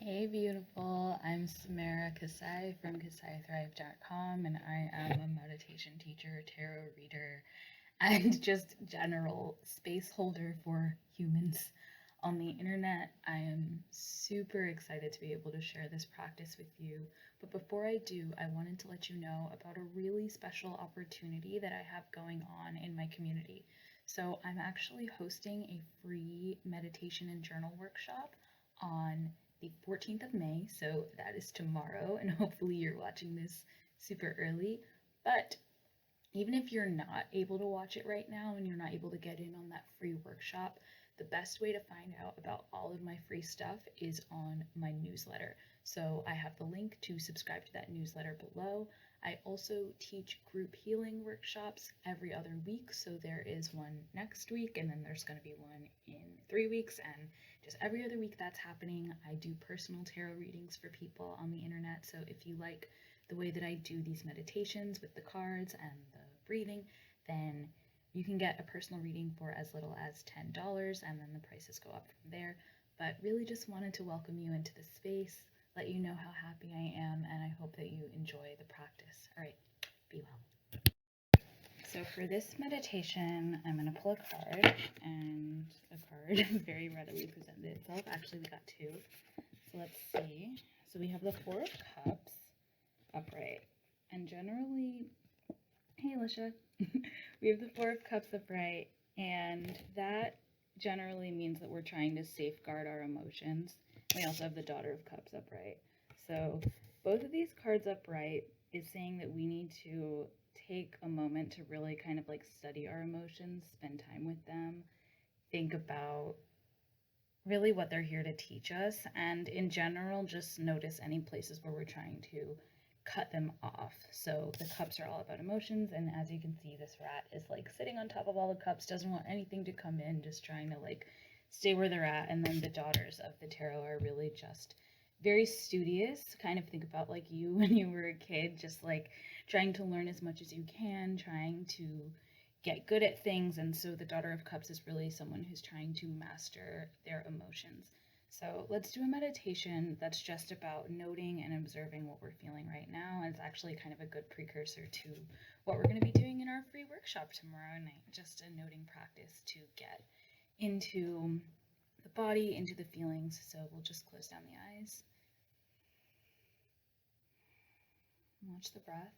Hey beautiful, I'm Samra Kasai from KasaiThrive.com, and I am a meditation teacher, tarot reader, and just general space holder for humans on the internet. I am super excited to be able to share this practice with you. But before I do, I wanted to let you know about a really special opportunity that I have going on in my community. So, I'm actually hosting a free meditation and journal workshop on the 14th of May, so that is tomorrow, and hopefully you're watching this super early. But even if you're not able to watch it right now and you're not able to get in on that free workshop, the best way to find out about all of my free stuff is on my newsletter. So I have the link to subscribe to that newsletter below. I also teach group healing workshops every other week. So there is one next week, and then there's going to be one in 3 weeks, and just every other week that's happening. I do personal tarot readings for people on the internet. So if you like the way that I do these meditations with the cards and the breathing, then you can get a personal reading for as little as $10, and then the prices go up from there. But really just wanted to welcome you into the space, let you know how happy I am, and I hope that you enjoy the practice. All right, be well. So for this meditation, I'm going to pull a card, and a card very readily presented itself. Actually, we got two. So let's see. So we have the Four of Cups upright. And generally, hey Alicia, we have the Four of Cups upright, and that generally means that we're trying to safeguard our emotions. We also have the Daughter of Cups upright. So both of these cards upright is saying that we need to take a moment to really kind of like study our emotions, spend time with them, think about really what they're here to teach us, and in general, just notice any places where we're trying to cut them off. So the cups are all about emotions, and as you can see, this rat is like sitting on top of all the cups, doesn't want anything to come in, just trying to like stay where they're at. And then the daughters of the tarot are really just very studious, kind of think about like you when you were a kid, just like trying to learn as much as you can, trying to get good at things. And so the Daughter of Cups is really someone who's trying to master their emotions. So let's do a meditation that's just about noting and observing what we're feeling right now. And it's actually kind of a good precursor to what we're going to be doing in our free workshop tomorrow night. Just a noting practice to get into the body, into the feelings. So we'll just close down the eyes. Watch the breath.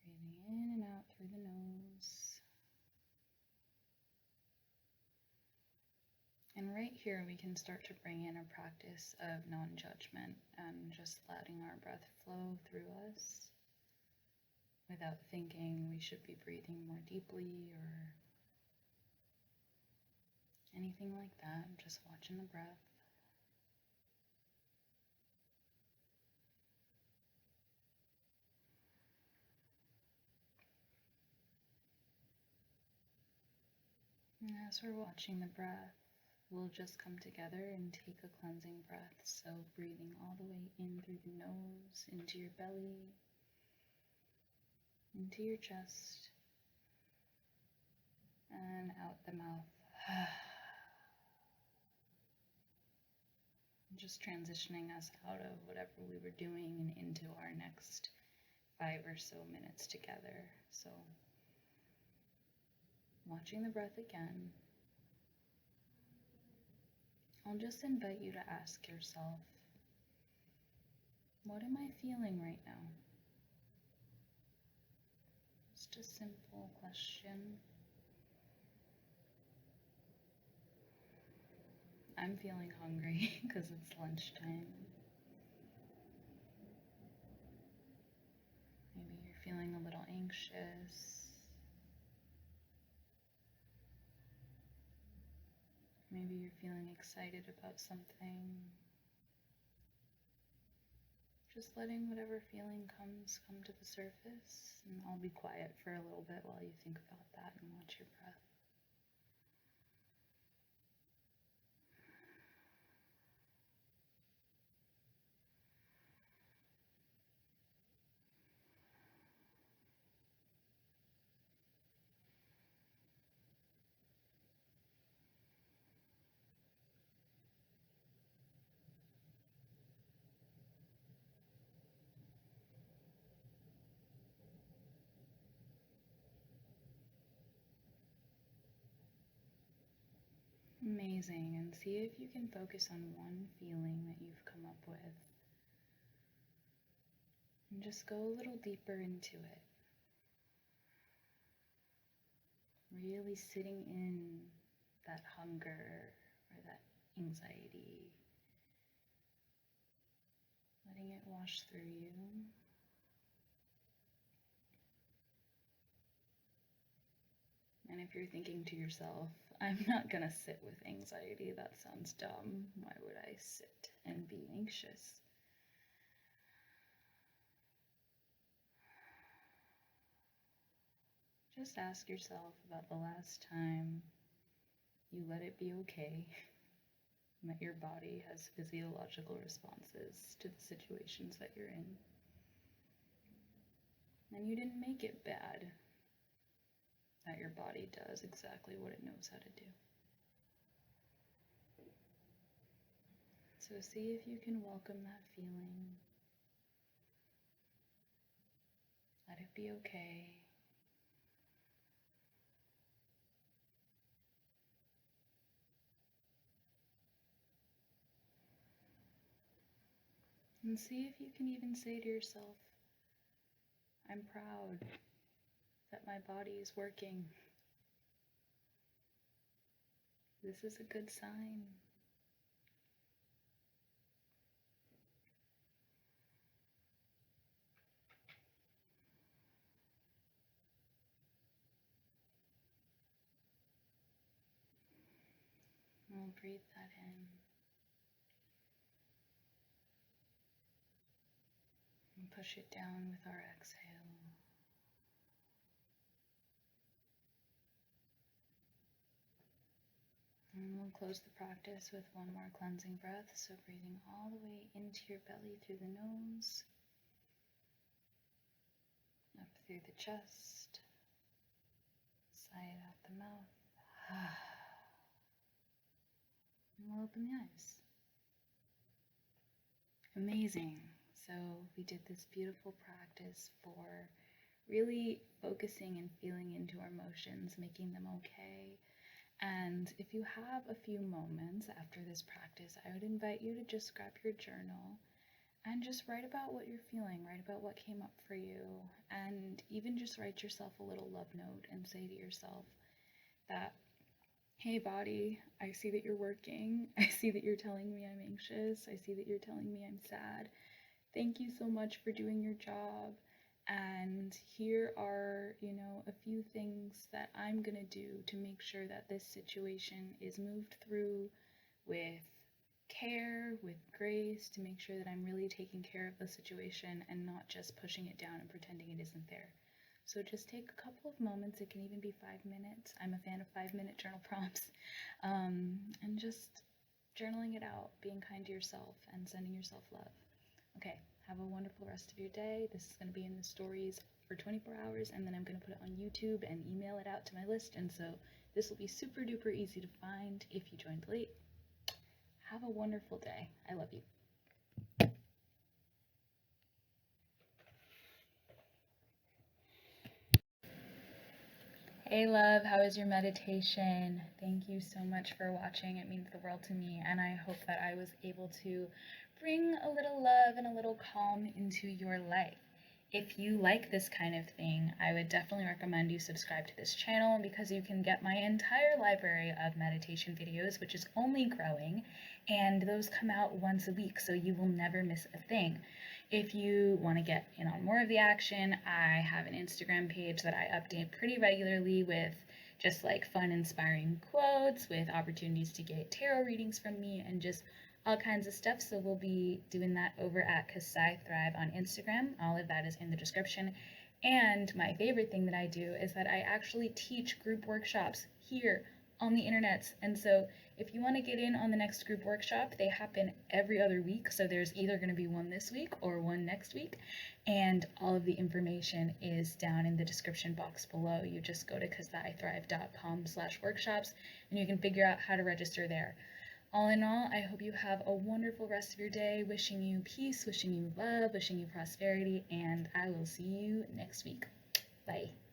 Breathing in and out through the nose. And right here, we can start to bring in a practice of non-judgment and just letting our breath flow through us without thinking we should be breathing more deeply or anything like that. I'm just watching the breath. And as we're watching the breath, we'll just come together and take a cleansing breath. So breathing all the way in through the nose, into your belly, into your chest, and out the mouth. Just transitioning us out of whatever we were doing and into our next 5 or so minutes together. So watching the breath again, I'll just invite you to ask yourself, what am I feeling right now? Just a simple question. I'm feeling hungry because it's lunchtime. Maybe you're feeling a little anxious. Maybe you're feeling excited about something. Just letting whatever feeling comes come to the surface, and I'll be quiet for a little bit while you think about that and watch your breath. Amazing. And see if you can focus on one feeling that you've come up with. And just go a little deeper into it. Really sitting in that hunger or that anxiety. Letting it wash through you. And if you're thinking to yourself, I'm not gonna sit with anxiety, that sounds dumb. Why would I sit and be anxious? Just ask yourself about the last time you let it be okay, and that your body has physiological responses to the situations that you're in. And you didn't make it bad, that your body does exactly what it knows how to do. So see if you can welcome that feeling. Let it be okay. And see if you can even say to yourself, I'm proud that my body is working. This is a good sign. We'll breathe that in. And push it down with our exhale. And we'll close the practice with one more cleansing breath. So breathing all the way into your belly through the nose, up through the chest, sigh out the mouth. And we'll open the eyes. Amazing. So we did this beautiful practice for really focusing and feeling into our emotions, making them okay. And if you have a few moments after this practice, I would invite you to just grab your journal and just write about what you're feeling, write about what came up for you, and even just write yourself a little love note and say to yourself that, hey body, I see that you're working. I see that you're telling me I'm anxious. I see that you're telling me I'm sad. Thank you so much for doing your job. And here are, a few things that I'm going to do to make sure that this situation is moved through with care, with grace, to make sure that I'm really taking care of the situation and not just pushing it down and pretending it isn't there. So just take a couple of moments. It can even be 5 minutes. I'm a fan of 5-minute journal prompts. And just journaling it out, being kind to yourself and sending yourself love. Okay, have a wonderful rest of your day. This is going to be in the stories for 24 hours, and then I'm going to put it on YouTube and email it out to my list. And so this will be super duper easy to find if you joined late. Have a wonderful day. I love you. Hey love, how was your meditation? Thank you so much for watching. It means the world to me, and I hope that I was able to bring a little love and a little calm into your life. If you like this kind of thing, I would definitely recommend you subscribe to this channel, because you can get my entire library of meditation videos, which is only growing, and those come out once a week, so you will never miss a thing. If you want to get in on more of the action, I have an Instagram page that I update pretty regularly with just like fun, inspiring quotes, with opportunities to get tarot readings from me, and just all kinds of stuff. So we'll be doing that over at Kasai Thrive on Instagram. All of that is in the description. And my favorite thing that I do is that I actually teach group workshops here on the internet. And so if you want to get in on the next group workshop, they happen every other week. So there's either going to be one this week or one next week. And all of the information is down in the description box below. You just go to kasaithrive.com/workshops and you can figure out how to register there. All in all, I hope you have a wonderful rest of your day. Wishing you peace, wishing you love, wishing you prosperity, and I will see you next week. Bye.